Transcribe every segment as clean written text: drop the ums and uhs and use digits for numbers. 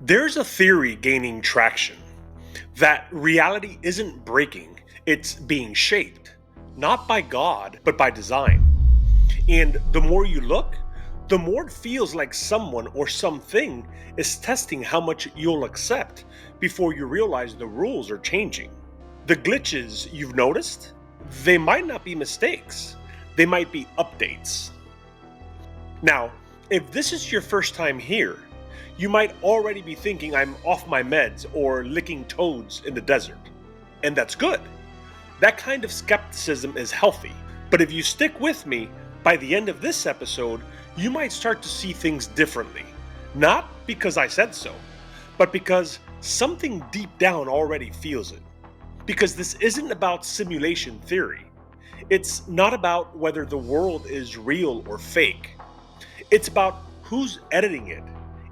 There's a theory gaining traction that reality isn't breaking, it's being shaped, not by God, but by design. And the more you look, the more it feels like someone or something is testing how much you'll accept before you realize the rules are changing. The glitches you've noticed, they might not be mistakes, they might be updates. Now, if this is your first time here, you might already be thinking I'm off my meds or licking toads in the desert. And that's good. That kind of skepticism is healthy. But if you stick with me, by the end of this episode, you might start to see things differently. Not because I said so, but because something deep down already feels it. Because this isn't about simulation theory. It's not about whether the world is real or fake. It's about who's editing it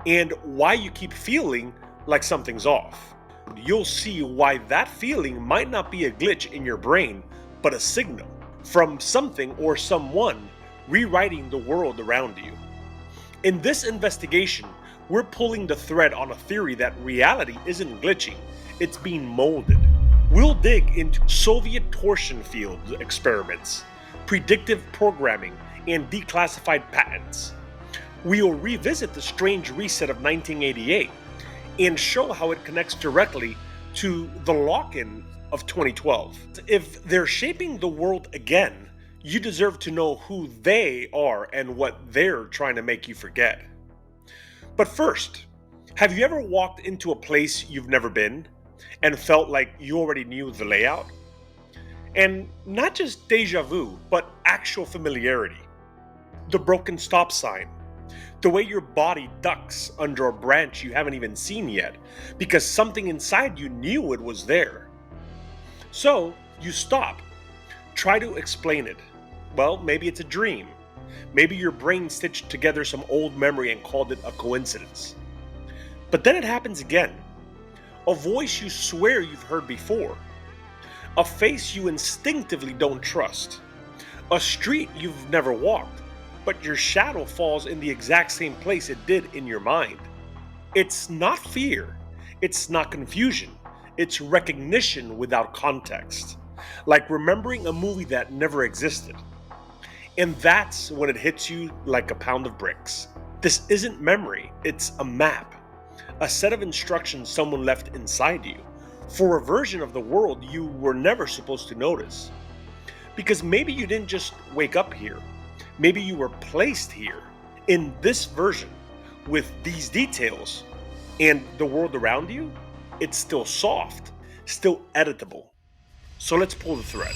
and why you keep feeling like something's off. You'll see why that feeling might not be a glitch in your brain, but a signal from something or someone rewriting the world around you. In this investigation, we're pulling the thread on a theory that reality isn't glitching, it's being molded. We'll dig into Soviet torsion field experiments, predictive programming, and declassified patents. We'll revisit the strange reset of 1988 and show how it connects directly to the lock-in of 2012. If they're shaping the world again, you deserve to know who they are and what they're trying to make you forget. But first, have you ever walked into a place you've never been and felt like you already knew the layout? And not just déjà vu, but actual familiarity. The broken stop sign. The way your body ducks under a branch you haven't even seen yet because something inside you knew it was there. So you stop. Try to explain it. Well, maybe it's a dream. Maybe your brain stitched together some old memory and called it a coincidence. But then it happens again. A voice you swear you've heard before. A face you instinctively don't trust. A street you've never walked, but your shadow falls in the exact same place it did in your mind. It's not fear. It's not confusion. It's recognition without context. Like remembering a movie that never existed. And that's when it hits you like a pound of bricks. This isn't memory, it's a map. A set of instructions someone left inside you for a version of the world you were never supposed to notice. Because maybe you didn't just wake up here. Maybe you were placed here in this version with these details, and the world around you, it's still soft, still editable. So let's pull the thread.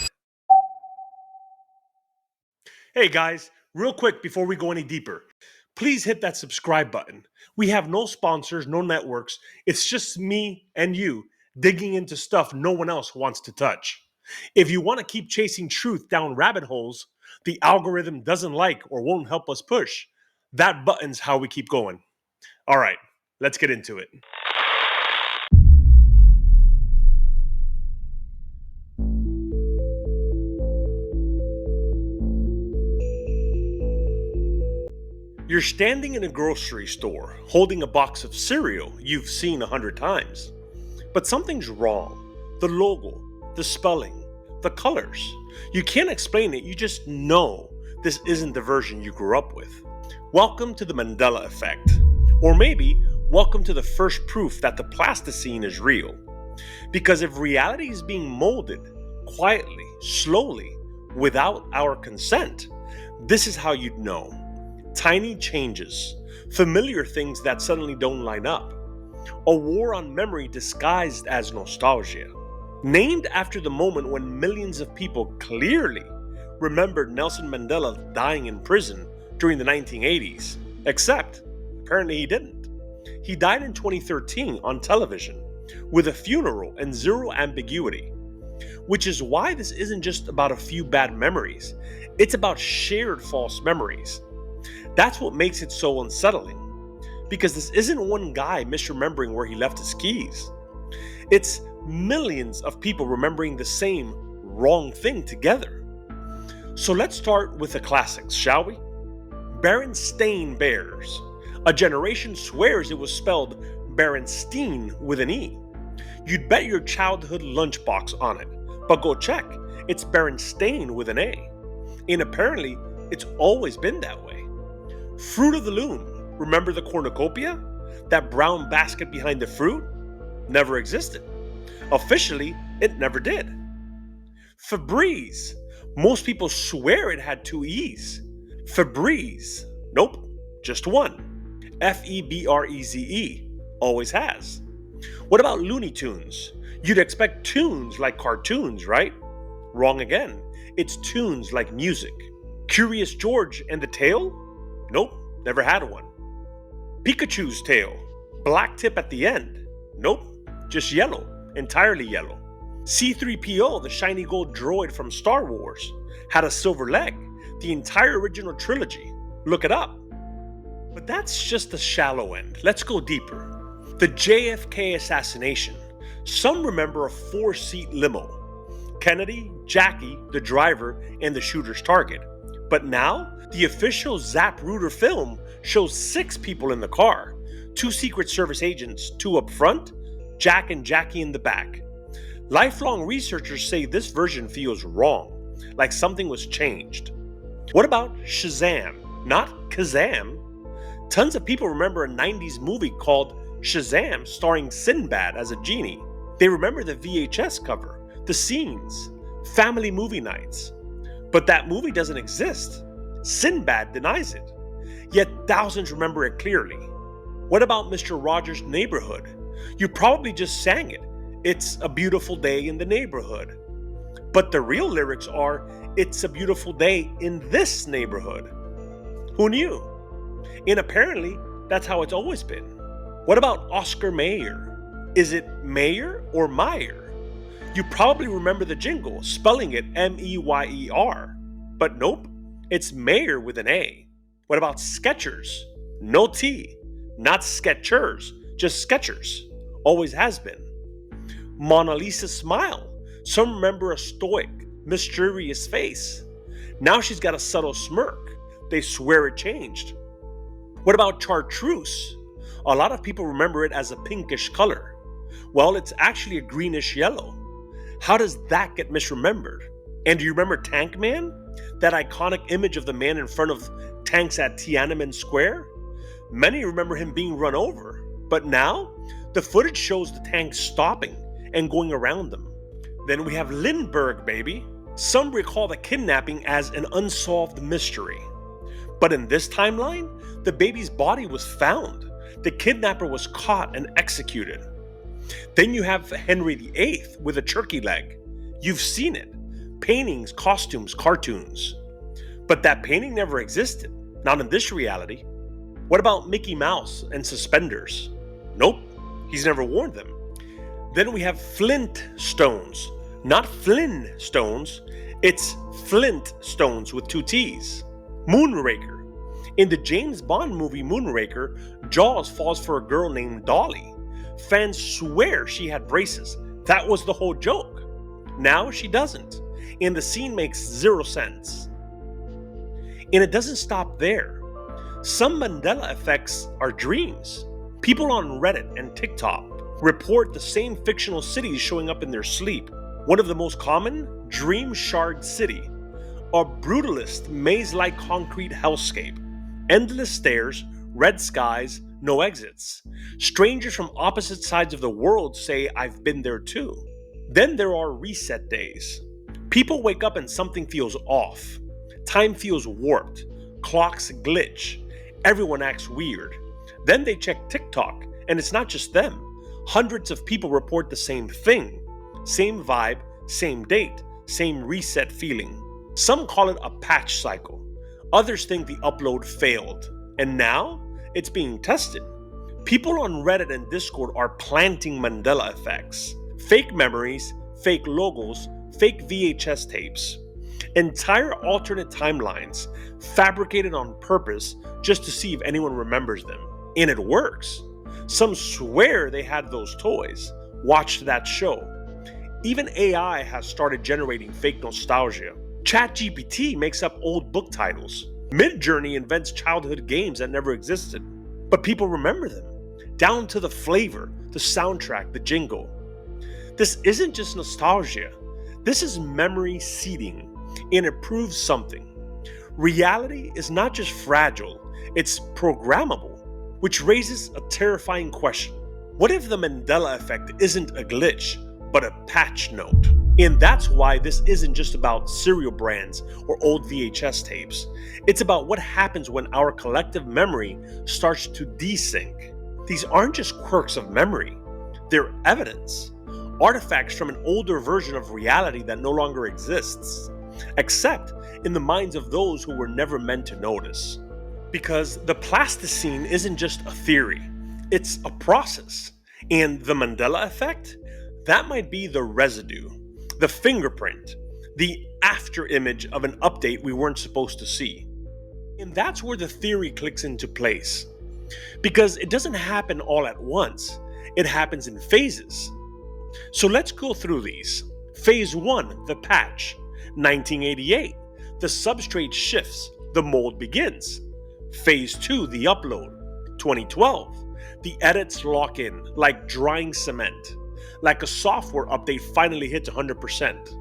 Hey guys, real quick before we go any deeper, please hit that subscribe button. We have no sponsors, no networks. It's just me and you digging into stuff no one else wants to touch. If you want to keep chasing truth down rabbit holes the algorithm doesn't like or won't help us push, that button's how we keep going. All right, let's get into it. You're standing in a grocery store holding a box of cereal you've seen 100 times. But something's wrong. The logo, the spelling, the colors. You can't explain it, you just know this isn't the version you grew up with. Welcome to the Mandela Effect. Or maybe, welcome to the first proof that the Plasticine is real. Because if reality is being molded, quietly, slowly, without our consent, this is how you'd know. Tiny changes, familiar things that suddenly don't line up. A war on memory disguised as nostalgia. Named after the moment when millions of people clearly remembered Nelson Mandela dying in prison during the 1980s. Except, apparently he didn't. He died in 2013 on television, with a funeral and zero ambiguity. Which is why this isn't just about a few bad memories, it's about shared false memories. That's what makes it so unsettling. Because this isn't one guy misremembering where he left his keys. It's millions of people remembering the same wrong thing together. So let's start with the classics, shall we? Berenstain Bears. A generation swears it was spelled Berenstein with an E. You'd bet your childhood lunchbox on it, but go check, it's Berenstain with an A. And apparently, it's always been that way. Fruit of the Loom, remember the cornucopia? That brown basket behind the fruit? Never existed. Officially, it never did. Febreze, most people swear it had 2 E's. Febreze, nope, just one. Febreze, always has. What about Looney Tunes? You'd expect tunes like cartoons, right? Wrong again. It's tunes like music. Curious George and the tail? Nope, never had one. Pikachu's tail. Black tip at the end? Nope, just yellow, entirely yellow. C-3PO, the shiny gold droid from Star Wars, had a silver leg. The entire original trilogy. Look it up. But that's just the shallow end. Let's go deeper. The JFK assassination. Some remember a 4-seat limo. Kennedy, Jackie, the driver, and the shooter's target. But now, the official Zapruder film shows 6 people in the car. 2 Secret Service agents, 2 up front, Jack and Jackie in the back. Lifelong researchers say this version feels wrong, like something was changed. What about Shazam? Not Kazam. Tons of people remember a 90s movie called Shazam starring Sinbad as a genie. They remember the VHS cover, the scenes, family movie nights. But that movie doesn't exist. Sinbad denies it. Yet thousands remember it clearly. What about Mr. Rogers' Neighborhood? You probably just sang it. It's a beautiful day in the neighborhood. But the real lyrics are, it's a beautiful day in this neighborhood. Who knew? And apparently, that's how it's always been. What about Oscar Mayer? Is it Mayer or Meyer? You probably remember the jingle, spelling it M-E-Y-E-R. But nope, it's Mayer with an A. What about Skechers? No T. Not Skechers, just Skechers. Always has been. Mona Lisa's smile. Some remember a stoic, mysterious face. Now she's got a subtle smirk. They swear it changed. What about chartreuse? A lot of people remember it as a pinkish color. Well, it's actually a greenish yellow. How does that get misremembered? And do you remember Tank Man? That iconic image of the man in front of tanks at Tiananmen Square? Many remember him being run over. But now, the footage shows the tank stopping and going around them. Then we have Lindbergh, baby. Some recall the kidnapping as an unsolved mystery. But in this timeline, the baby's body was found. The kidnapper was caught and executed. Then you have Henry VIII with a turkey leg. You've seen it. Paintings, costumes, cartoons. But that painting never existed. Not in this reality. What about Mickey Mouse and suspenders? Nope, he's never worn them. Then we have Flint stones. Not Flynn stones. It's Flint stones with 2 T's. Moonraker. In the James Bond movie Moonraker, Jaws falls for a girl named Dolly. Fans swear she had braces. That was the whole joke. Now she doesn't. And the scene makes 0 sense. And it doesn't stop there. Some Mandela effects are dreams. People on Reddit and TikTok report the same fictional cities showing up in their sleep. One of the most common, Dream Shard City. A brutalist, maze-like concrete hellscape. Endless stairs, red skies, no exits. Strangers from opposite sides of the world say, I've been there too. Then there are reset days. People wake up and something feels off. Time feels warped. Clocks glitch. Everyone acts weird. Then they check TikTok, and it's not just them. Hundreds of people report the same thing. Same vibe, same date, same reset feeling. Some call it a patch cycle. Others think the upload failed. And now, it's being tested. People on Reddit and Discord are planting Mandela effects. Fake memories, fake logos, fake VHS tapes. Entire alternate timelines, fabricated on purpose just to see if anyone remembers them. And it works. Some swear they had those toys, watched that show. Even AI has started generating fake nostalgia. ChatGPT makes up old book titles. Midjourney invents childhood games that never existed, but people remember them. down to the flavor, the soundtrack, the jingle. This isn't just nostalgia. This is memory seeding, and it proves something. Reality is not just fragile, it's programmable, which raises a terrifying question. What if the Mandela Effect isn't a glitch, but a patch note? And that's why this isn't just about cereal brands or old VHS tapes. It's about what happens when our collective memory starts to desync. These aren't just quirks of memory, they're evidence, artifacts from an older version of reality that no longer exists, except in the minds of those who were never meant to notice. Because the Plasticine isn't just a theory, it's a process. And the Mandela Effect? That might be the residue, the fingerprint, the after image of an update we weren't supposed to see. And that's where the theory clicks into place. Because it doesn't happen all at once, it happens in phases. So let's go through these. Phase 1, the patch. 1988, the substrate shifts, the mold begins. Phase 2, the upload. 2012, the edits lock in, like drying cement. Like a software update finally hits 100%.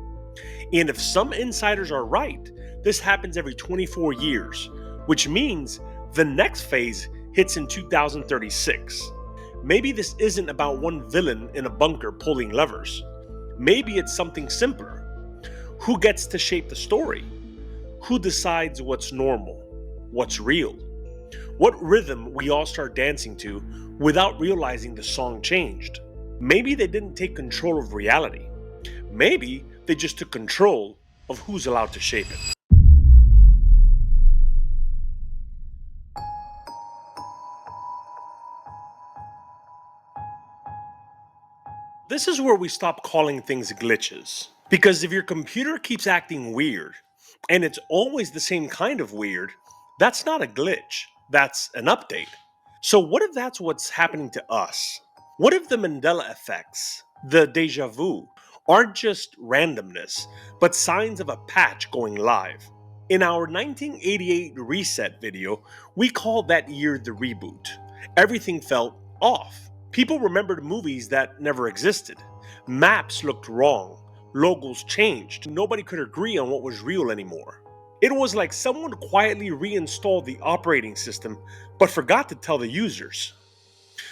And if some insiders are right, this happens every 24 years, which means the next phase hits in 2036. Maybe this isn't about one villain in a bunker pulling levers. Maybe it's something simpler. Who gets to shape the story? Who decides what's normal, what's real? What rhythm we all start dancing to without realizing the song changed? Maybe they didn't take control of reality. Maybe they just took control of who's allowed to shape it. This is where we stop calling things glitches. Because if your computer keeps acting weird, and it's always the same kind of weird, that's not a glitch, that's an update. So what if that's what's happening to us? What if the Mandela effects, the déjà vu, aren't just randomness, but signs of a patch going live? In our 1988 reset video, we called that year the reboot. Everything felt off. People remembered movies that never existed. Maps looked wrong. Logos changed. Nobody could agree on what was real anymore. It was like someone quietly reinstalled the operating system but forgot to tell the users.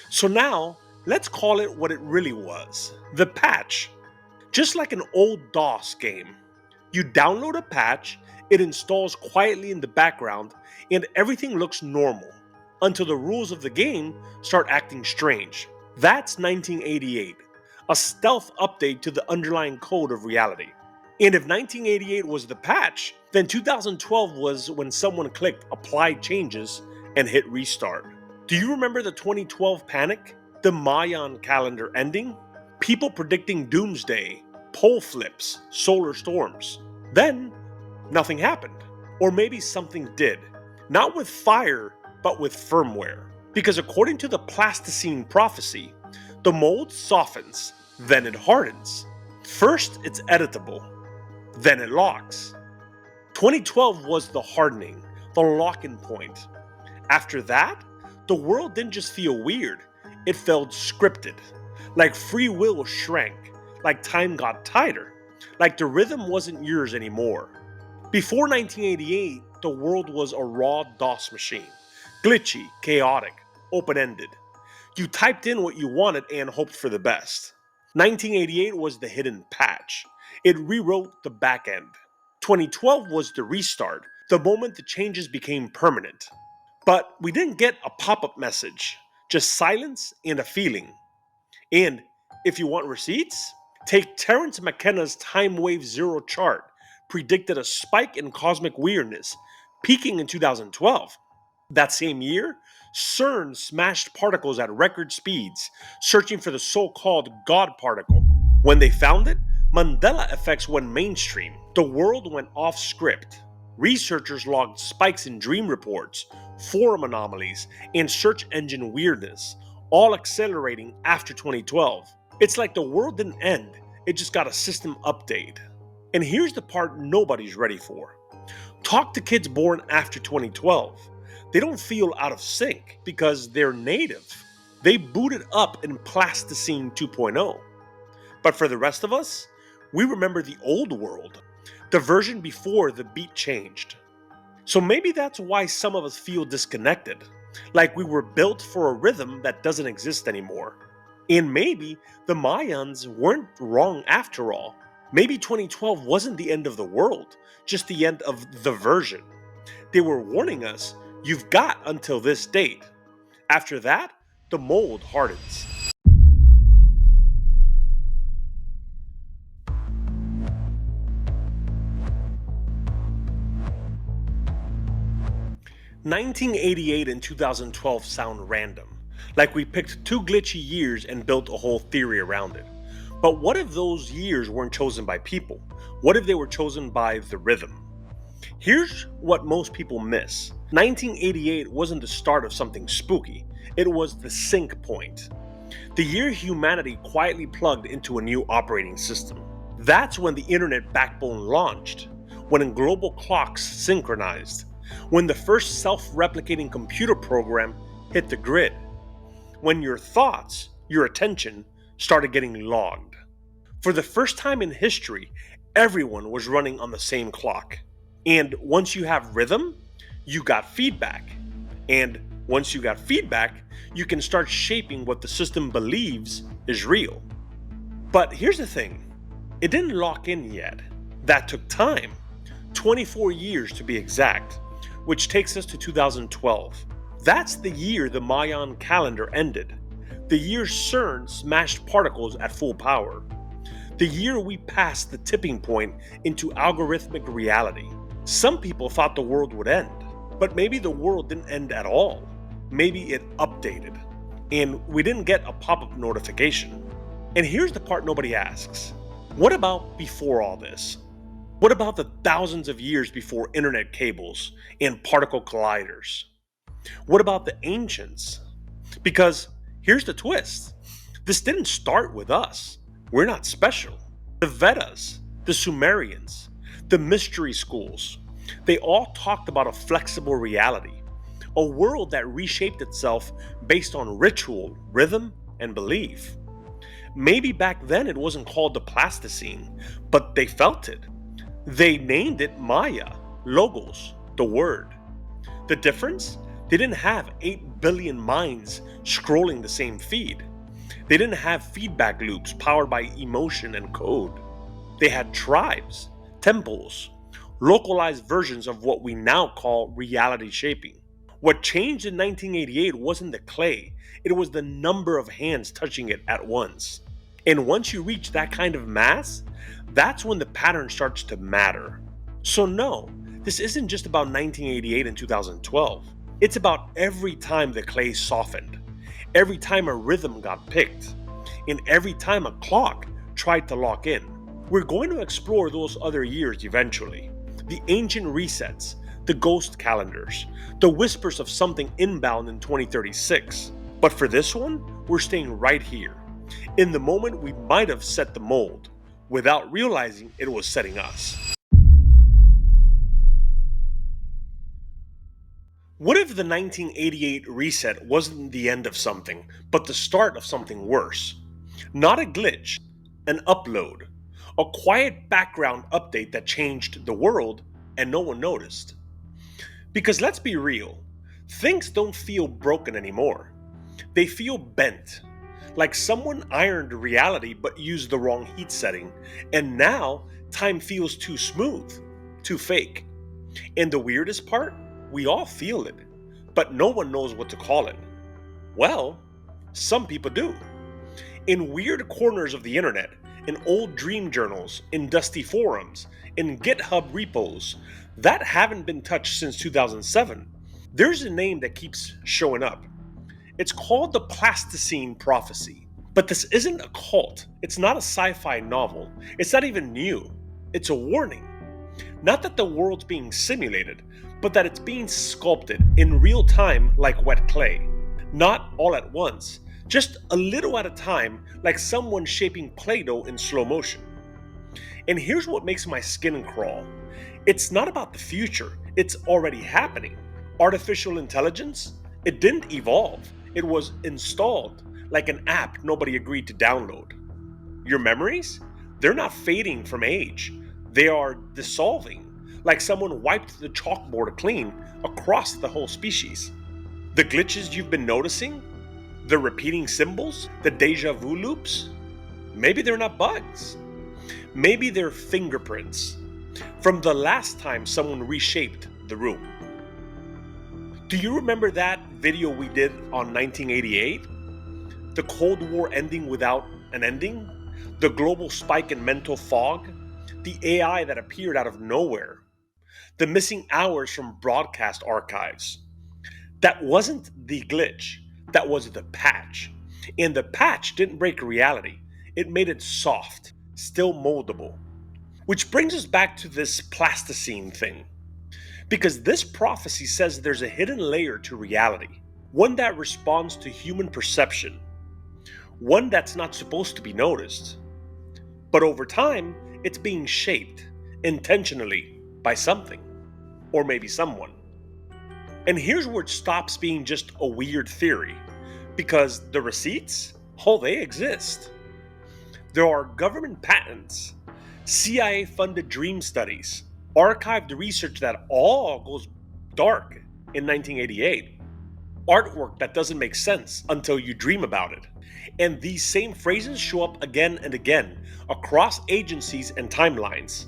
So now, let's call it what it really was. The patch. Just like an old DOS game. You download a patch, it installs quietly in the background, and everything looks normal. Until the rules of the game start acting strange. That's 1988, a stealth update to the underlying code of reality. And if 1988 was the patch, then 2012 was when someone clicked apply changes and hit restart. Do you remember the 2012 panic? The Mayan calendar ending? People predicting doomsday, pole flips, solar storms. Then, nothing happened. Or maybe something did. Not with fire, but with firmware. Because according to the Plasticine prophecy, the mold softens, then it hardens. First, it's editable, then it locks. 2012 was the hardening, the lock-in point. After that, the world didn't just feel weird, it felt scripted. Like free will shrank, like time got tighter, like the rhythm wasn't yours anymore. Before 1988, the world was a raw DOS machine. Glitchy, chaotic, open-ended. You typed in what you wanted and hoped for the best. 1988 was the hidden patch. It rewrote the back end. 2012 was the restart, the moment the changes became permanent. But we didn't get a pop-up message, just silence and a feeling. And if you want receipts, take Terence McKenna's Timewave Zero chart, predicted a spike in cosmic weirdness, peaking in 2012. That same year, CERN smashed particles at record speeds, searching for the so-called God particle. When they found it, Mandela effects went mainstream. The world went off script. Researchers logged spikes in dream reports, forum anomalies, and search engine weirdness, all accelerating after 2012. It's like the world didn't end, it just got a system update. And here's the part nobody's ready for. Talk to kids born after 2012. They don't feel out of sync because they're native. They booted up in Plasticine 2.0. But for the rest of us, we remember the old world, the version before the beat changed. So maybe that's why some of us feel disconnected, like we were built for a rhythm that doesn't exist anymore. And maybe the Mayans weren't wrong after all. Maybe 2012 wasn't the end of the world, just the end of the version. They were warning us, you've got until this date. After that, the mold hardens. "1988 and 2012 sound random, like we picked two glitchy years and built a whole theory around it. But what if those years weren't chosen by people? What if they were chosen by the rhythm? Here's what most people miss. 1988 wasn't the start of something spooky, it was the sync point. The year humanity quietly plugged into a new operating system. That's when the internet backbone launched, when global clocks synchronized, when the first self-replicating computer program hit the grid, when your thoughts, your attention, started getting logged. For the first time in history, everyone was running on the same clock. And once you have rhythm, you got feedback. And once you got feedback, you can start shaping what the system believes is real. But here's the thing, it didn't lock in yet. That took time, 24 years to be exact, which takes us to 2012. That's the year the Mayan calendar ended, the year CERN smashed particles at full power, the year we passed the tipping point into algorithmic reality. Some people thought the world would end, but maybe the world didn't end at all. Maybe it updated, and we didn't get a pop-up notification. And here's the part nobody asks. What about before all this? What about the thousands of years before internet cables and particle colliders? What about the ancients? Because here's the twist. This didn't start with us. We're not special. The Vedas, the Sumerians, the mystery schools, they all talked about a flexible reality, a world that reshaped itself based on ritual, rhythm, and belief. Maybe back then it wasn't called the Plasticine, but they felt it. They named it Maya, Logos, the word. The difference? They didn't have 8 billion minds scrolling the same feed. They didn't have feedback loops powered by emotion and code. They had tribes, temples, localized versions of what we now call reality shaping. What changed in 1988 wasn't the clay, it was the number of hands touching it at once. And once you reach that kind of mass, that's when the pattern starts to matter. So no, this isn't just about 1988 and 2012. It's about every time the clay softened, every time a rhythm got picked, and every time a clock tried to lock in. We're going to explore those other years eventually. The ancient resets, the ghost calendars, the whispers of something inbound in 2036. But for this one, we're staying right here, in the moment we might have set the mold, without realizing it was setting us. What if the 1988 reset wasn't the end of something, but the start of something worse? Not a glitch, an upload, a quiet background update that changed the world and no one noticed. Because let's be real, things don't feel broken anymore. They feel bent, like someone ironed reality but used the wrong heat setting, and now time feels too smooth, too fake. And the weirdest part? We all feel it, but no one knows what to call it. Well, some people do. In weird corners of the internet, in old dream journals, in dusty forums, in GitHub repos that haven't been touched since 2007, there's a name that keeps showing up. It's called the Plasticine Prophecy. But this isn't a cult. It's not a sci-fi novel. It's not even new. It's a warning. Not that the world's being simulated, but that it's being sculpted in real time like wet clay. Not all at once, just a little at a time, like someone shaping Play-Doh in slow motion. And here's what makes my skin crawl. It's not about the future, it's already happening. Artificial intelligence? It didn't evolve, It was installed like an app nobody agreed to download. Your memories? They're not fading from age. They are dissolving, like someone wiped the chalkboard clean across the whole species. The glitches you've been noticing? The repeating symbols? The deja vu loops? Maybe they're not bugs. Maybe they're fingerprints from the last time someone reshaped the room. Do you remember that video we did on 1988? The Cold War ending without an ending? The global spike in mental fog? The AI that appeared out of nowhere? The missing hours from broadcast archives? That wasn't the glitch, that was the patch. And the patch didn't break reality, it made it soft, still moldable. Which brings us back to this plasticine thing. Because this prophecy says there's a hidden layer to reality, one that responds to human perception, one that's not supposed to be noticed. But over time, it's being shaped, intentionally, by something, or maybe someone. And here's where it stops being just a weird theory, because the receipts, oh, they exist. There are government patents, CIA-funded dream studies, archived research that all goes dark in 1988, artwork that doesn't make sense until you dream about it. And these same phrases show up again and again across agencies and timelines.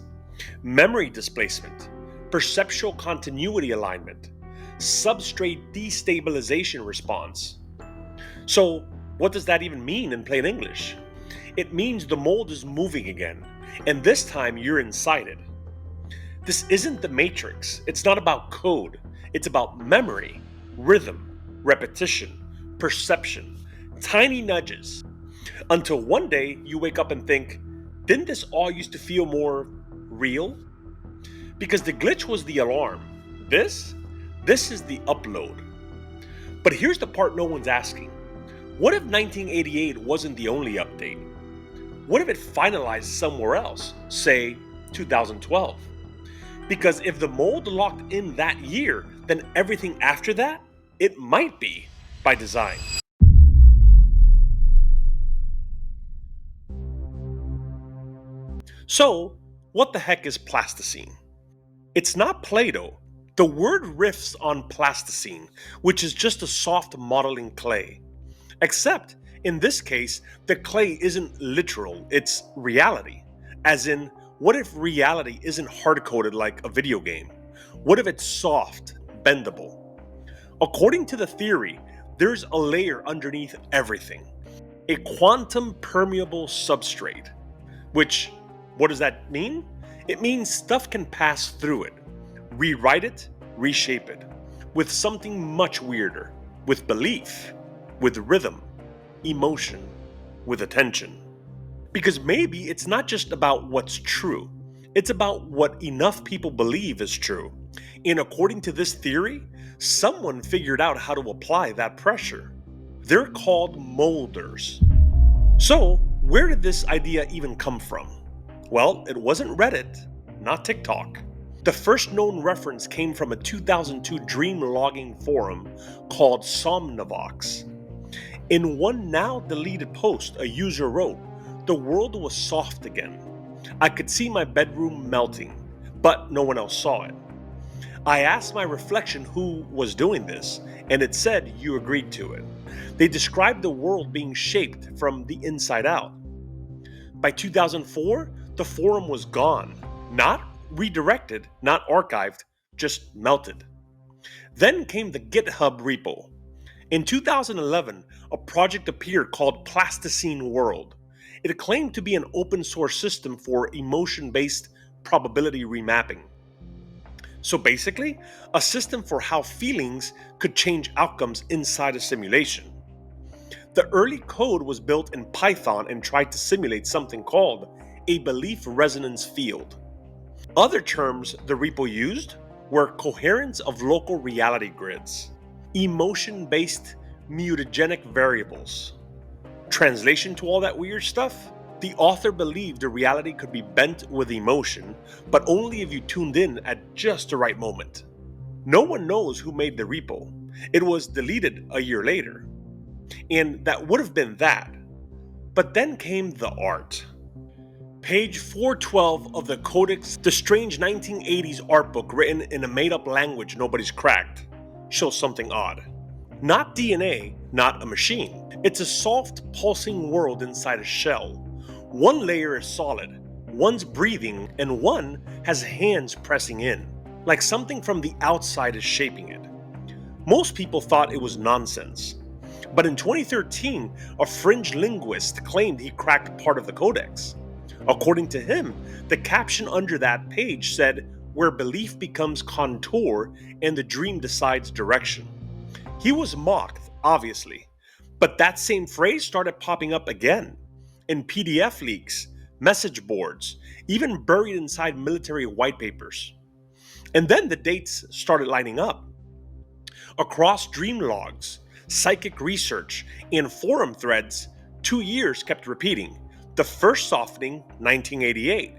Memory displacement, perceptual continuity alignment, substrate destabilization response. So, what does that even mean in plain English? It means the mold is moving again, and this time you're inside it. This isn't the Matrix. It's not about code. It's about memory, rhythm, repetition, perception, tiny nudges. Until one day you wake up and think, didn't this all used to feel more real? Because the glitch was the alarm. This is the upload. But here's the part no one's asking. What if 1988 wasn't the only update? What if it finalized somewhere else, say 2012? Because if the mold locked in that year, then everything after that, it might be by design. So, what the heck is plasticine? It's not Play-Doh. The word riffs on plasticine, which is just a soft modeling clay. Except, in this case, the clay isn't literal, it's reality. As in, what if reality isn't hard-coded like a video game? What if it's soft, bendable? According to the theory, there's a layer underneath everything. A quantum permeable substrate. Which, what does that mean? It means stuff can pass through it, rewrite it, reshape it, with something much weirder, with belief, with rhythm, emotion, with attention. Because maybe it's not just about what's true, it's about what enough people believe is true. And according to this theory, someone figured out how to apply that pressure. They're called molders. So, where did this idea even come from? Well, it wasn't Reddit, not TikTok. The first known reference came from a 2002 dream logging forum called Somnavox. In one now deleted post, a user wrote, "The world was soft again. I could see my bedroom melting, but no one else saw it. I asked my reflection who was doing this, and it said you agreed to it." They described the world being shaped from the inside out. By 2004, the forum was gone. Not redirected, not archived, just melted. Then came the GitHub repo. In 2011, a project appeared called Plasticine World. It claimed to be an open source system for emotion-based probability remapping. So basically, a system for how feelings could change outcomes inside a simulation. The early code was built in Python and tried to simulate something called a belief resonance field. Other terms the repo used were coherence of local reality grids, emotion-based mutagenic variables. Translation to all that weird stuff? The author believed the reality could be bent with emotion, but only if you tuned in at just the right moment. No one knows who made the repo. It was deleted a year later. And that would have been that. But then came the art. Page 412 of the Codex, the strange 1980s art book written in a made-up language nobody's cracked, shows something odd. Not DNA, not a machine. It's a soft, pulsing world inside a shell. One layer is solid, one's breathing, and one has hands pressing in, like something from the outside is shaping it. Most people thought it was nonsense. But in 2013, a fringe linguist claimed he cracked part of the codex. According to him, the caption under that page said, "Where belief becomes contour and the dream decides direction." He was mocked, obviously, but that same phrase started popping up again in PDF leaks, message boards, even buried inside military white papers. And then the dates started lining up. Across dream logs, psychic research, and forum threads, 2 years kept repeating. The first softening, 1988.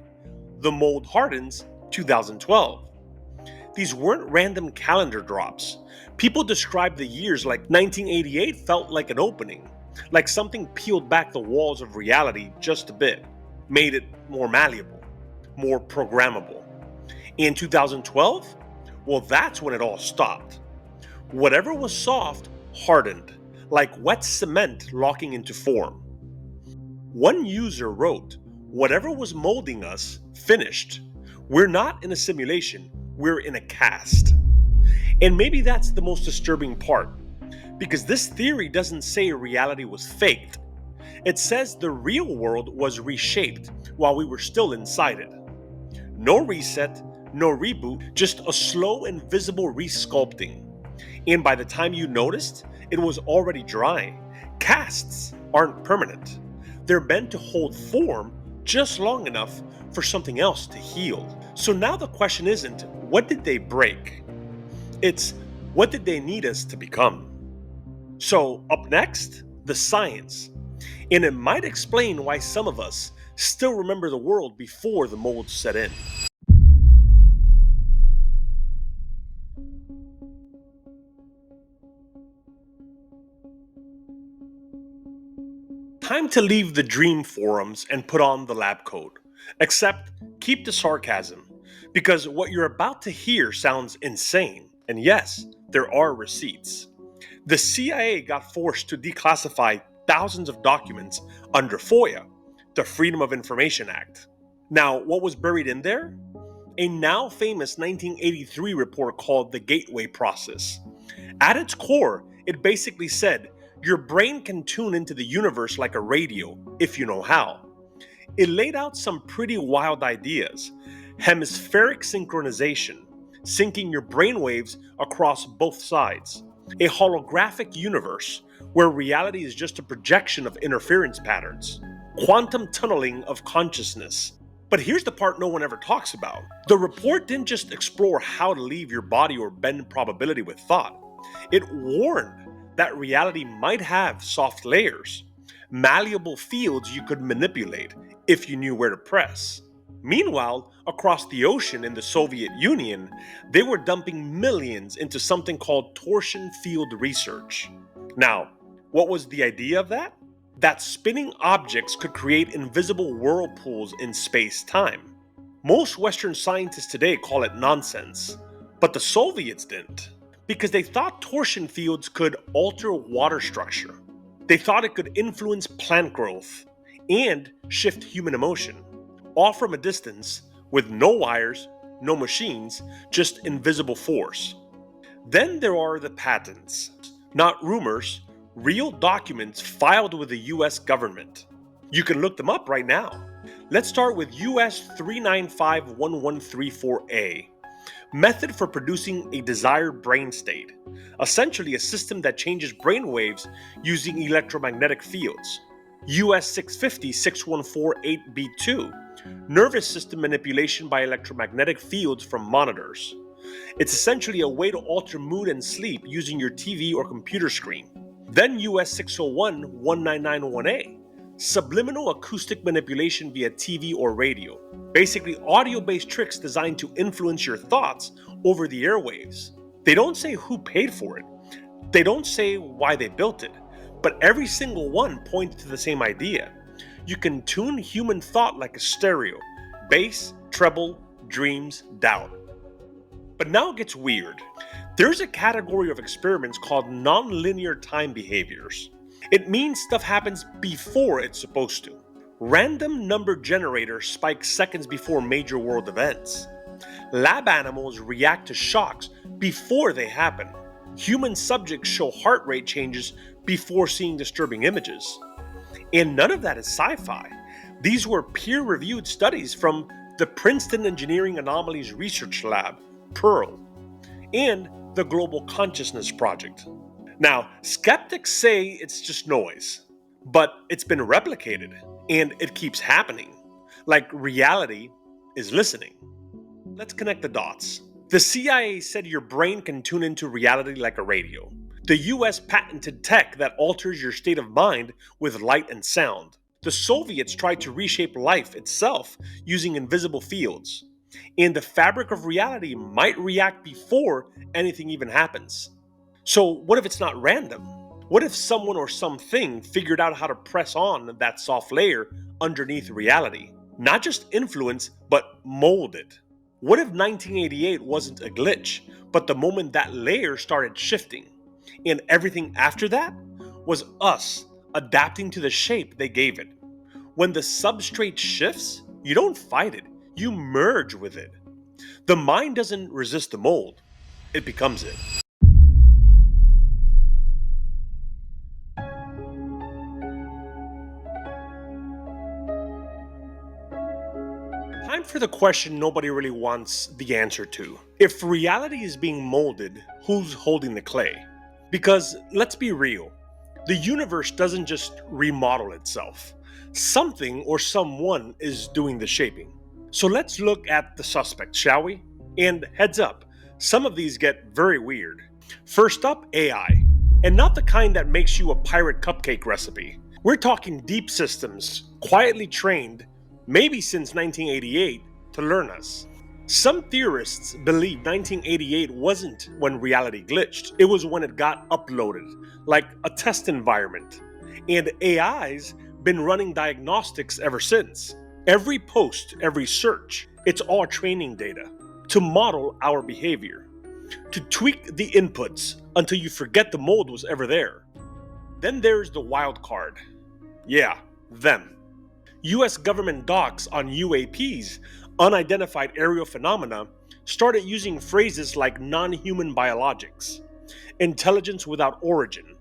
The mold hardens, 2012. These weren't random calendar drops. People described the years like 1988 felt like an opening, like something peeled back the walls of reality just a bit, made it more malleable, more programmable. In 2012, well, that's when it all stopped. Whatever was soft hardened, like wet cement locking into form. One user wrote, "Whatever was molding us, finished. We're not in a simulation, we're in a cast." And maybe that's the most disturbing part, because this theory doesn't say reality was faked. It says the real world was reshaped while we were still inside it. No reset, no reboot, just a slow, invisible resculpting. And by the time you noticed, it was already dry. Casts aren't permanent. They're meant to hold form just long enough for something else to heal. So now the question isn't, what did they break? It's, what did they need us to become? So up next, the science. And it might explain why some of us still remember the world before the mold set in. Time to leave the dream forums and put on the lab coat. Except, keep the sarcasm, because what you're about to hear sounds insane. And yes, there are receipts. The CIA got forced to declassify thousands of documents under FOIA, the Freedom of Information Act. Now, what was buried in there? A now famous 1983 report called the Gateway Process. At its core, it basically said, your brain can tune into the universe like a radio, if you know how. It laid out some pretty wild ideas. Hemispheric synchronization, syncing your brainwaves across both sides. A holographic universe, where reality is just a projection of interference patterns. Quantum tunneling of consciousness. But here's the part no one ever talks about. The report didn't just explore how to leave your body or bend probability with thought. It warned that reality might have soft layers, malleable fields you could manipulate if you knew where to press. Meanwhile, across the ocean in the Soviet Union, they were dumping millions into something called torsion field research. Now, what was the idea of that? That spinning objects could create invisible whirlpools in space-time. Most Western scientists today call it nonsense, but the Soviets didn't. Because they thought torsion fields could alter water structure. They thought it could influence plant growth and shift human emotion, all from a distance with no wires, no machines, just invisible force. Then there are the patents, not rumors, real documents filed with the US government. You can look them up right now. Let's start with US 3951134A. Method for producing a desired brain state, essentially a system that changes brain waves using electromagnetic fields. US 650-6148B2, nervous system manipulation by electromagnetic fields from monitors. It's essentially a way to alter mood and sleep using your TV or computer screen. Then US 601-1991A, subliminal acoustic manipulation via TV or radio. Basically, audio-based tricks designed to influence your thoughts over the airwaves. They don't say who paid for it. They don't say why they built it. but every single one points to the same idea. You can tune human thought like a stereo: bass, treble, dreams, doubt. But now it gets weird. There's a category of experiments called nonlinear time behaviors. It means stuff happens before it's supposed to. Random number generators spike seconds before major world events. Lab animals react to shocks before they happen. Human subjects show heart rate changes before seeing disturbing images. And none of that is sci-fi. These were peer-reviewed studies from the Princeton Engineering Anomalies Research Lab, PEARL, and the Global Consciousness Project. Now, skeptics say it's just noise, but it's been replicated, and it keeps happening. Like reality is listening. Let's connect the dots. The CIA said your brain can tune into reality like a radio. The US patented tech that alters your state of mind with light and sound. The Soviets tried to reshape life itself using invisible fields. And the fabric of reality might react before anything even happens. So what if it's not random? What if someone or something figured out how to press on that soft layer underneath reality? Not just influence, but mold it. What if 1988 wasn't a glitch, but the moment that layer started shifting, and everything after that was us adapting to the shape they gave it? When the substrate shifts, you don't fight it, you merge with it. The mind doesn't resist the mold, it becomes it. Time for the question nobody really wants the answer to. If reality is being molded, who's holding the clay? Because let's be real, the universe doesn't just remodel itself. Something or someone is doing the shaping. So let's look at the suspects, shall we? And heads up, some of these get very weird. First up, AI. And not the kind that makes you a pirate cupcake recipe. We're talking deep systems, quietly trained, maybe since 1988, to learn us. Some theorists believe 1988 wasn't when reality glitched, it was when it got uploaded, like a test environment. And AI's been running diagnostics ever since. Every post, every search, it's all training data to model our behavior, to tweak the inputs until you forget the mold was ever there. Then there's the wild card. Yeah, them. US government docs on UAPs, unidentified aerial phenomena, started using phrases like non-human biologics, intelligence without origin,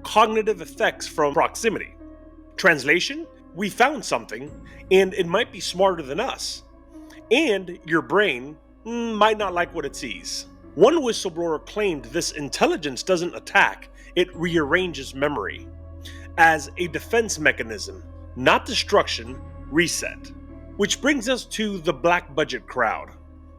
cognitive effects from proximity. Translation? We found something, and it might be smarter than us. And your brain might not like what it sees. One whistleblower claimed this intelligence doesn't attack, it rearranges memory. As a defense mechanism, not destruction, reset. Which brings us to the black budget crowd.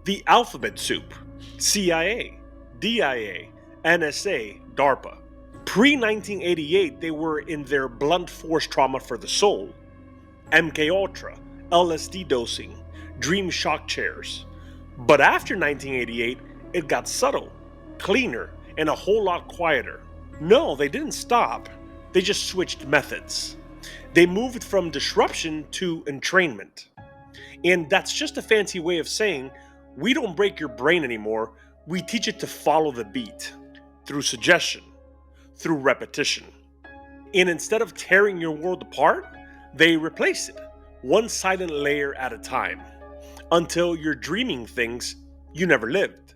The alphabet soup. CIA, DIA, NSA, DARPA. Pre-1988, they were in their blunt force trauma for the soul. MK Ultra, LSD dosing, dream shock chairs. But after 1988, it got subtle, cleaner, and a whole lot quieter. No, they didn't stop. They just switched methods. They moved from disruption to entrainment. And that's just a fancy way of saying, we don't break your brain anymore, we teach it to follow the beat. Through suggestion, through repetition. And instead of tearing your world apart, they replace it, one silent layer at a time, until you're dreaming things you never lived.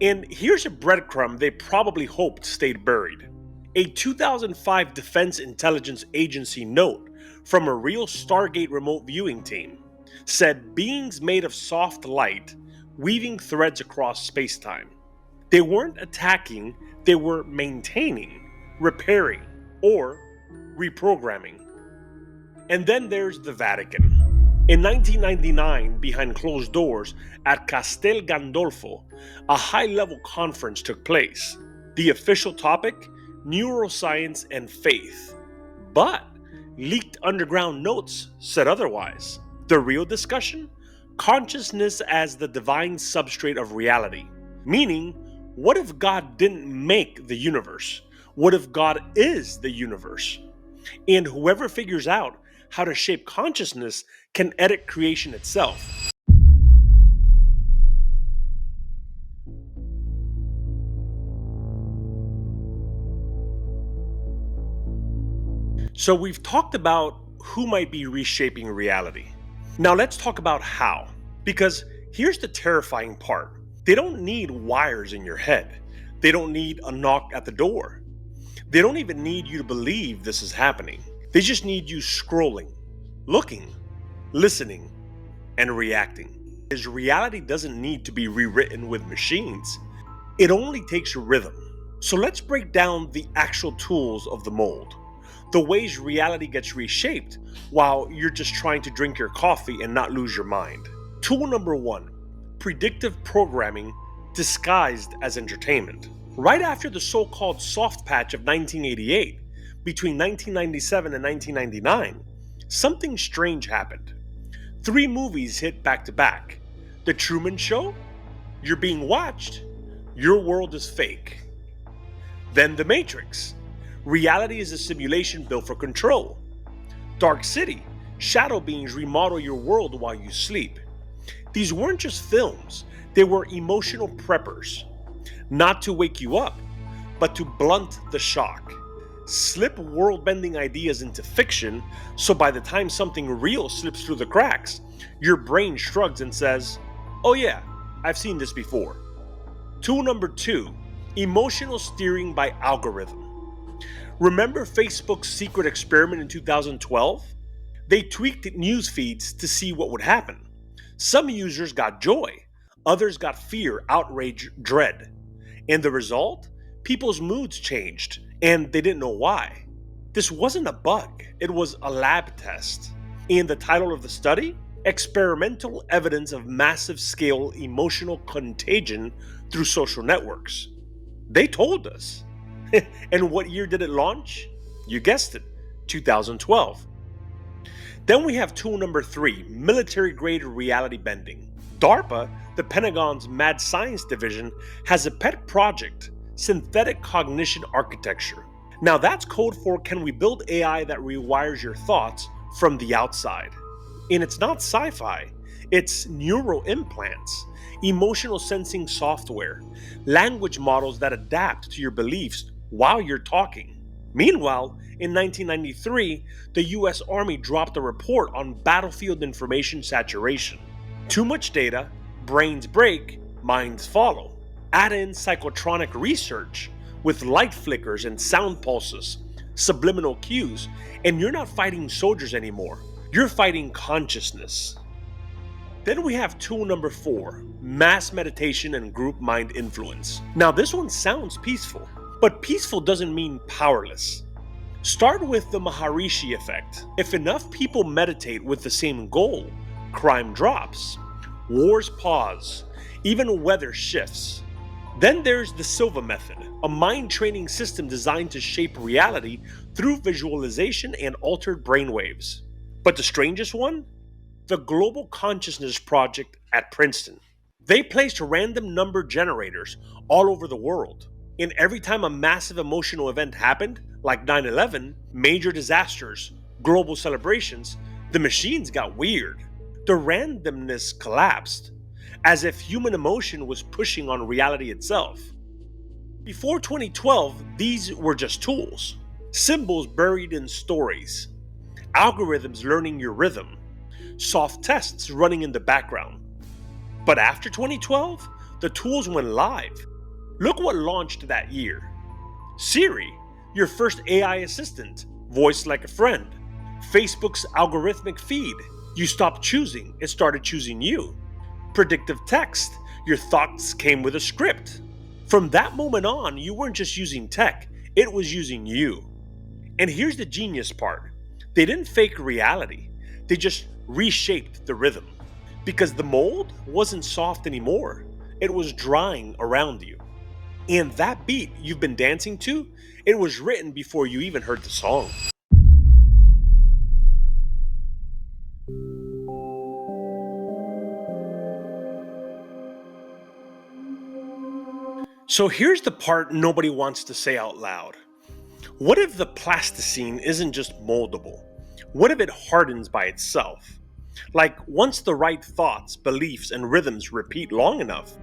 And here's a breadcrumb they probably hoped stayed buried. A 2005 Defense Intelligence Agency note from a real Stargate remote viewing team said beings made of soft light weaving threads across space-time. They weren't attacking, they were maintaining, repairing, or reprogramming. And then there's the Vatican. In 1999, behind closed doors at Castel Gandolfo, a high-level conference took place. The official topic? Neuroscience and faith. But leaked underground notes said otherwise. The real discussion? Consciousness as the divine substrate of reality. Meaning, what if God didn't make the universe? What if God is the universe? And whoever figures out how to shape consciousness can edit creation itself. So we've talked about who might be reshaping reality. Now let's talk about how. Because here's the terrifying part. They don't need wires in your head. They don't need a knock at the door. They don't even need you to believe this is happening. They just need you scrolling, looking, listening, and reacting. Because reality doesn't need to be rewritten with machines. It only takes rhythm. So let's break down the actual tools of the mold. The ways reality gets reshaped while you're just trying to drink your coffee and not lose your mind. Tool number one, predictive programming disguised as entertainment. Right after the so-called soft patch of 1988, between 1997 and 1999, something strange happened. Three movies hit back to back. The Truman Show, You're Being Watched, Your World is Fake. Then The Matrix, Reality is a simulation built for control. Dark City, shadow beings remodel your world while you sleep. These weren't just films, they were emotional preppers. Not to wake you up, but to blunt the shock. Slip world-bending ideas into fiction, so by the time something real slips through the cracks, your brain shrugs and says, "Oh yeah, I've seen this before." Tool number two, emotional steering by algorithm. Remember Facebook's secret experiment in 2012? They tweaked news feeds to see what would happen. Some users got joy, others got fear, outrage, dread. And the result? People's moods changed, and they didn't know why. This wasn't a bug, it was a lab test. And the title of the study? Experimental Evidence of Massive Scale Emotional Contagion Through Social Networks. They told us. And what year did it launch? You guessed it, 2012. Then we have tool number three, military-grade reality bending. DARPA, the Pentagon's mad science division, has a pet project, synthetic cognition architecture. Now that's code for can we build AI that rewires your thoughts from the outside? And it's not sci-fi, it's neural implants, emotional sensing software, language models that adapt to your beliefs while you're talking. Meanwhile, in 1993, the US Army dropped a report on battlefield information saturation. Too much data, brains break, minds follow. Add in psychotronic research with light flickers and sound pulses, subliminal cues, and you're not fighting soldiers anymore. You're fighting consciousness. Then we have tool number four, mass meditation and group mind influence. Now this one sounds peaceful, but peaceful doesn't mean powerless. Start with the Maharishi effect. If enough people meditate with the same goal, crime drops, wars pause, even weather shifts. Then there's the Silva method, a mind training system designed to shape reality through visualization and altered brainwaves. But the strangest one? The Global Consciousness Project at Princeton. They placed random number generators all over the world. And every time a massive emotional event happened, like 9/11, major disasters, global celebrations, the machines got weird. The randomness collapsed, as if human emotion was pushing on reality itself. Before 2012, these were just tools, symbols buried in stories, algorithms learning your rhythm, soft tests running in the background. But after 2012, the tools went live. Look what launched that year. Siri, your first AI assistant, voiced like a friend. Facebook's algorithmic feed, you stopped choosing, it started choosing you. Predictive text, your thoughts came with a script. From that moment on, you weren't just using tech, it was using you. And here's the genius part. They didn't fake reality, they just reshaped the rhythm. Because the mold wasn't soft anymore, it was drying around you. And that beat you've been dancing to, it was written before you even heard the song. So here's the part nobody wants to say out loud. What if the plasticine isn't just moldable? What if it hardens by itself? Like, once the right thoughts, beliefs, and rhythms repeat long enough,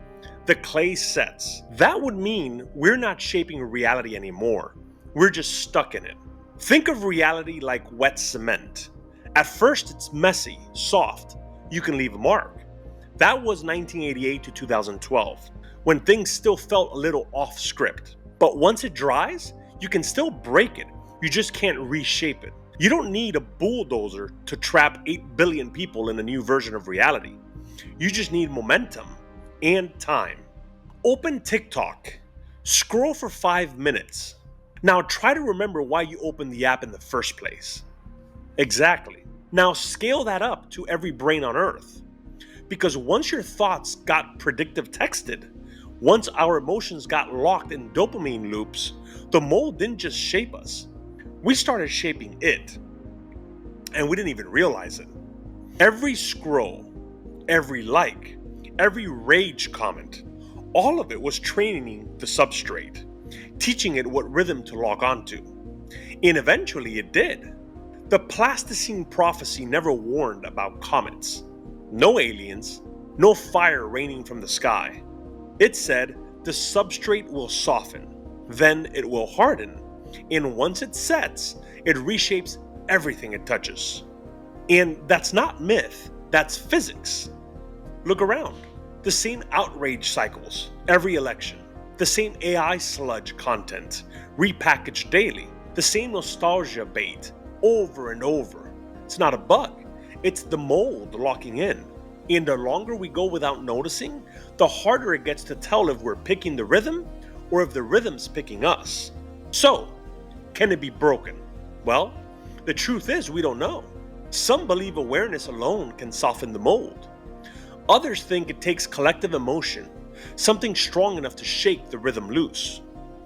the clay sets. That would mean we're not shaping reality anymore. We're just stuck in it. Think of reality like wet cement. At first, it's messy, soft. You can leave a mark. That was 1988 to 2012, when things still felt a little off script. But once it dries, you can still break it. You just can't reshape it. You don't need a bulldozer to trap 8 billion people in a new version of reality. You just need momentum and time. Open TikTok. Scroll for 5 minutes. Now try to remember why you opened the app in the first place. Exactly. Now scale that up to every brain on Earth. Because once your thoughts got predictive texted, once our emotions got locked in dopamine loops, the mold didn't just shape us. We started shaping it. And we didn't even realize it. Every scroll, every like, every rage comment, all of it was training the substrate, teaching it what rhythm to lock onto. And eventually it did. The Plasticine prophecy never warned about comets, no aliens, no fire raining from the sky. It said the substrate will soften, then it will harden, and once it sets, it reshapes everything it touches. And that's not myth, that's physics. Look around. The same outrage cycles every election, the same AI sludge content repackaged daily, the same nostalgia bait over and over. It's not a bug, it's the mold locking in. And the longer we go without noticing, the harder it gets to tell if we're picking the rhythm or if the rhythm's picking us. So, can it be broken? Well, the truth is we don't know. Some believe awareness alone can soften the mold. Others think it takes collective emotion, something strong enough to shake the rhythm loose.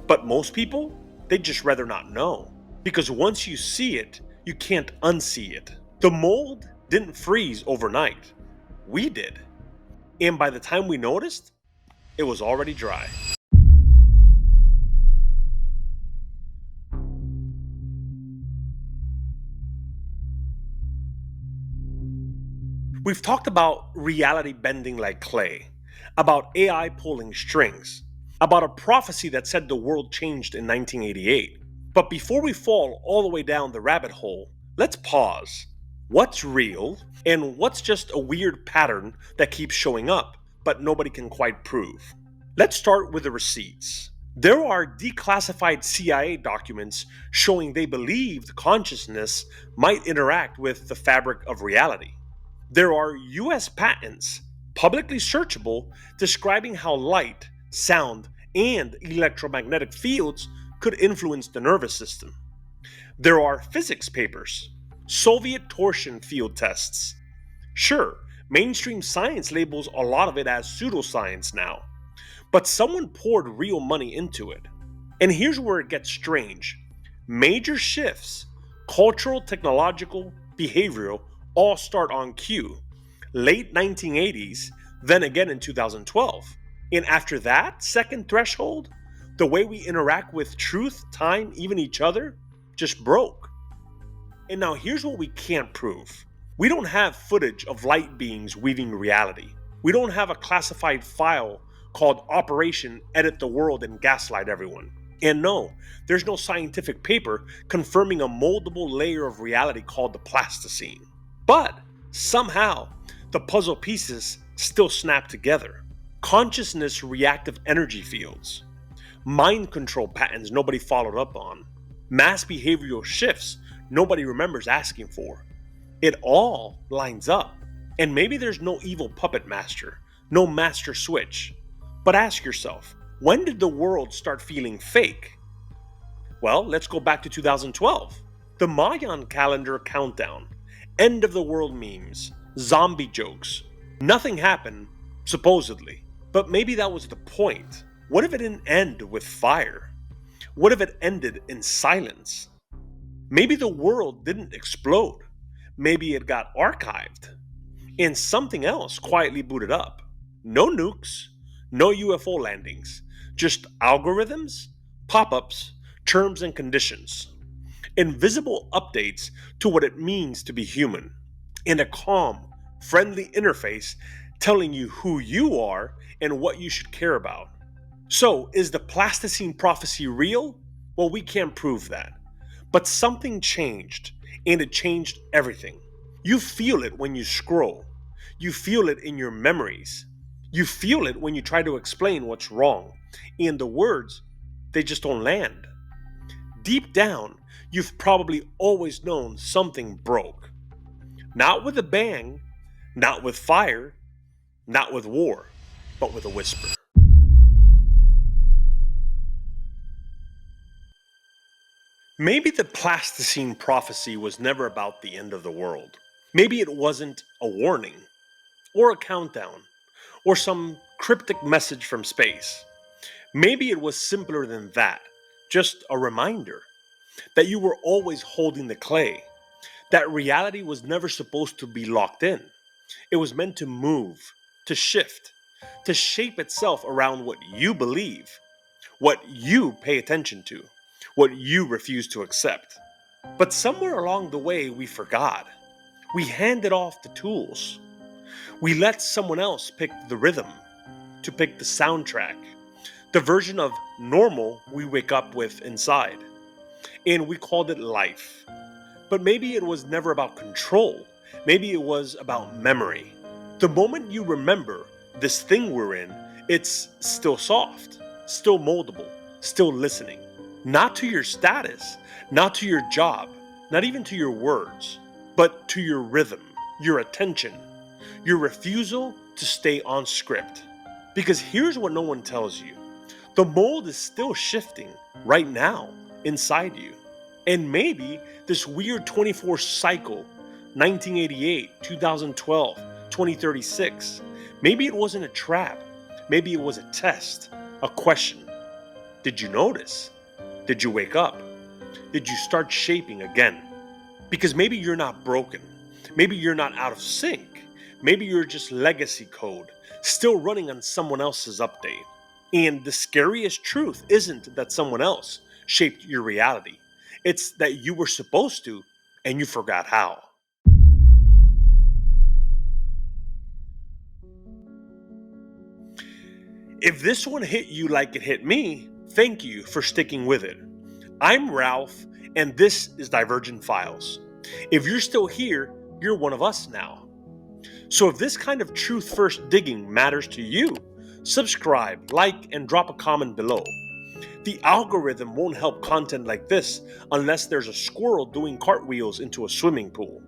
But most people, they'd just rather not know. Because once you see it, you can't unsee it. The mold didn't freeze overnight. We did. And by the time we noticed, it was already dry. We've talked about reality bending like clay, about AI pulling strings, about a prophecy that said the world changed in 1988. But before we fall all the way down the rabbit hole, let's pause. What's real and what's just a weird pattern that keeps showing up, but nobody can quite prove? Let's start with the receipts. There are declassified CIA documents showing they believed consciousness might interact with the fabric of reality. There are US patents, publicly searchable, describing how light, sound, and electromagnetic fields could influence the nervous system. There are physics papers, Soviet torsion field tests. Sure, mainstream science labels a lot of it as pseudoscience now, but someone poured real money into it. And here's where it gets strange. Major shifts, cultural, technological, behavioral, all start on cue. Late 1980s, then again in 2012. And after that second threshold, the way we interact with truth, time, even each other, just broke. And now here's what we can't prove. We don't have footage of light beings weaving reality. We don't have a classified file called Operation Edit the World and Gaslight Everyone. And no, there's no scientific paper confirming a moldable layer of reality called the plasticine. But somehow, the puzzle pieces still snap together. Consciousness reactive energy fields, mind control patterns nobody followed up on, mass behavioral shifts nobody remembers asking for. It all lines up. And maybe there's no evil puppet master, no master switch. But ask yourself, when did the world start feeling fake? Well, let's go back to 2012. The Mayan calendar countdown, end of the world memes, zombie jokes. Nothing happened, supposedly. But maybe that was the point. What if it didn't end with fire? What if it ended in silence? Maybe the world didn't explode. Maybe it got archived. And something else quietly booted up. No nukes, no UFO landings, just algorithms, pop-ups, terms and conditions, invisible updates to what it means to be human, and a calm, friendly interface telling you who you are and what you should care about. So, is the Plasticine prophecy real? Well, we can't prove that. But something changed, and it changed everything. You feel it when you scroll. You feel it in your memories. You feel it when you try to explain what's wrong. And the words, they just don't land. Deep down, you've probably always known something broke. Not with a bang, not with fire, not with war, but with a whisper. Maybe the Plasticine prophecy was never about the end of the world. Maybe it wasn't a warning, or a countdown, or some cryptic message from space. Maybe it was simpler than that, just a reminder that you were always holding the clay, that reality was never supposed to be locked in. It was meant to move, to shift, to shape itself around what you believe, what you pay attention to, what you refuse to accept. But somewhere along the way, we forgot. We handed off the tools. We let someone else pick the rhythm, to pick the soundtrack, the version of normal we wake up with inside. And we called it life. But maybe it was never about control. Maybe it was about memory. The moment you remember this thing we're in, it's still soft, still moldable, still listening. Not to your status, not to your job, not even to your words, but to your rhythm, your attention, your refusal to stay on script. Because here's what no one tells you. The mold is still shifting right now inside you. And maybe this weird 24 cycle, 1988, 2012, 2036, maybe it wasn't a trap. Maybe it was a test, a question. Did you notice? Did you wake up? Did you start shaping again? Because maybe you're not broken. Maybe you're not out of sync. Maybe you're just legacy code, still running on someone else's update. And the scariest truth isn't that someone else shaped your reality. It's that you were supposed to, and you forgot how. If this one hit you like it hit me, thank you for sticking with it. I'm Ralph, and this is Divergent Files. If you're still here, you're one of us now. So if this kind of truth first digging matters to you, subscribe, like, and drop a comment below. The algorithm won't help content like this unless there's a squirrel doing cartwheels into a swimming pool.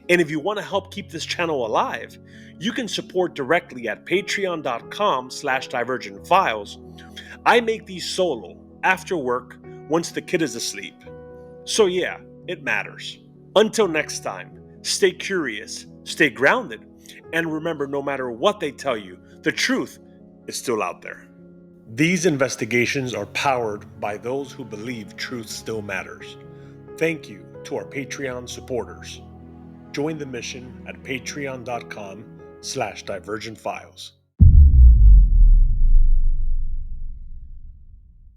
And if you want to help keep this channel alive, you can support directly at patreon.com/divergentfiles. I make these solo, after work, once the kid is asleep. So yeah, it matters. Until next time, stay curious, stay grounded, and remember, no matter what they tell you, the truth is still out there. These investigations are powered by those who believe truth still matters. Thank you to our Patreon supporters. Join the mission at patreon.com/divergentfiles.